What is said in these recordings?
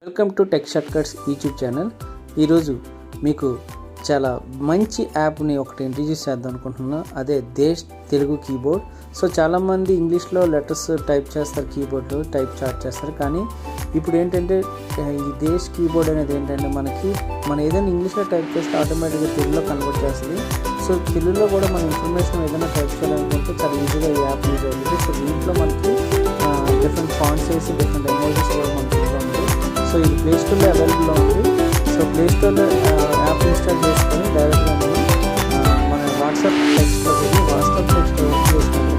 Welcome to tech short cuts YouTube channel. ఈరోజు మీకు చాలా మంచి యాప్ని ఒకటి ఇంట్రడ్యూస్ చేద్దాం అనుకుంటున్నాను. అదే దేశ్ తెలుగు కీబోర్డ్. సో చాలామంది ఇంగ్లీష్లో లెటర్స్ టైప్ చేస్తారు, కీబోర్డ్లో టైప్ స్టార్ట్ చేస్తారు. కానీ ఇప్పుడు ఏంటంటే ఈ దేశ్ కీబోర్డ్ అనేది ఏంటంటే మనం ఏదైనా ఇంగ్లీష్లో టైప్ చేస్తే ఆటోమేటిక్గా తెలుగులో కన్వర్ట్ చేస్తుంది. సో తెలుగులో కూడా మన ఇన్ఫర్మేషన్ ఏదైనా టైప్ చేయాలనుకుంటే చాలా ఈజీగా ఈ యాప్ యూజ్ అవుతుంది. సో దీంట్లో మనకి డిఫరెంట్ ఫాంట్స్ వేసి డిఫరెంట్ ఎమోజీస్ కూడా మనకి ఉంది. సో ఇది ప్లే స్టోర్లో అవైలబుల్లో ఉంది. సో ప్లే స్టోర్లో యాప్ ఇన్స్టాల్ చేసుకొని డైరెక్ట్గా మన వాట్సాప్ టెక్స్ట్లో చేసుకుంటాం.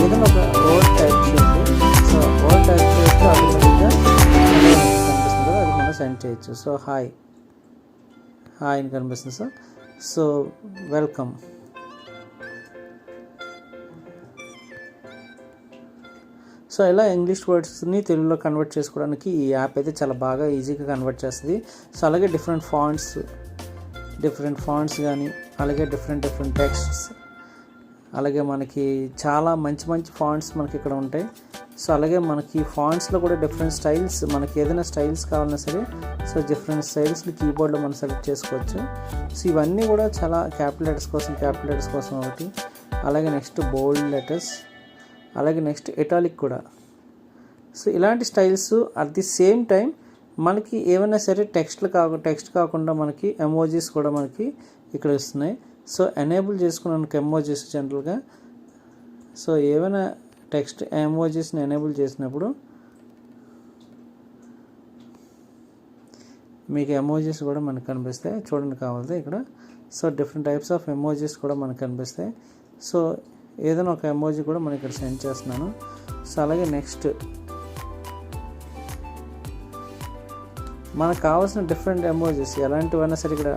ఏదైనా ఒక వర్డ్ టైప్ చేయండి. సో వర్డ్ టైప్ చేస్తే ఆటోమేటిక్గా కనిపిస్తుంది కదా, అది మనం సెండ్ చేయొచ్చు. సో హాయ్ అని కనిపిస్తుంది సార్. So welcome. సో ఇలా ఇంగ్లీష్ వర్డ్స్ని తెలుగులో కన్వర్ట్ చేసుకోవడానికి ఈ యాప్ అయితే చాలా బాగా ఈజీగా కన్వర్ట్ చేస్తుంది. సో అలాగే డిఫరెంట్ ఫాంట్స్ కానీ అలాగే డిఫరెంట్ టెక్స్ట్స్, అలాగే మనకి చాలా మంచి ఫాంట్స్ మనకి ఇక్కడ ఉంటాయి. సో అలాగే మనకి ఫాంట్స్లో కూడా డిఫరెంట్ స్టైల్స్, మనకి ఏదైనా స్టైల్స్ కావాలన్నా సరే సో డిఫరెంట్ స్టైల్స్ని కీబోర్డ్లో మనం సెలెక్ట్ చేసుకోవచ్చు. సో ఇవన్నీ కూడా చాలా క్యాపిటల్ లెటర్స్ కోసం ఒకటి, అలాగే నెక్స్ట్ బోల్డ్ లెటర్స్, అలాగే నెక్స్ట్ ఇటాలిక్ కూడా. సో ఇలాంటి styles at the same time మనకి ఏమైనా సరే టెక్స్ట్ కాకుండా మనకి ఎమోజీస్ కూడా మనకి ఇక్కడ వస్తున్నాయి. సో ఎనేబుల్ చేసుకున్నాను ఎమోజీస్ జనరల్గా. సో ఏమైనా టెక్స్ట్ ఎమోజీస్ని ఎనేబుల్ చేసినప్పుడు మీకు ఎమోజీస్ కూడా మనకు కనిపిస్తాయి. చూడండి కావాలి ఇక్కడ. So different types of emojis కూడా మనకు కనిపిస్తాయి. సో ఏదైనా ఒక ఎమోజీ కూడా మనం ఇక్కడ సెండ్ చేస్తున్నాను. సో అలాగే నెక్స్ట్ మనకు కావాల్సిన డిఫరెంట్ ఎమోజీస్ ఎలాంటివైనా సరే ఇక్కడ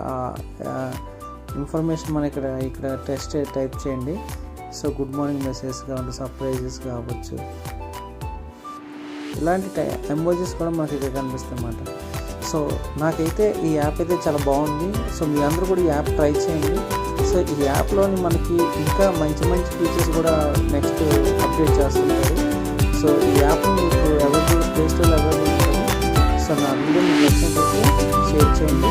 ఇన్ఫర్మేషన్ మనం ఇక్కడ టెక్స్ట్ టైప్ చేయండి. సో గుడ్ మార్నింగ్ మెసేజ్ కావచ్చు, సర్ప్రైజెస్ కావచ్చు, ఇలాంటి ఎమోజీస్ కూడా మనకి ఇక్కడ కనిపిస్తాయి అన్నమాట. సో నాకైతే ఈ యాప్ అయితే చాలా బాగుంది. సో మీ అందరూ కూడా ఈ యాప్ ట్రై చేయండి. సో ఈ యాప్లోని మనకి ఇంకా మంచి ఫీచర్స్ కూడా నెక్స్ట్ అప్డేట్ చేస్తుంటారు. సో ఈ యాప్ మీకు అవైలబుల్, ప్లే స్టోర్లో అవైలబుల్ ఉంటుంది. సో నా వీడియో మీకు నచ్చినట్లయితే షేర్ చేయండి.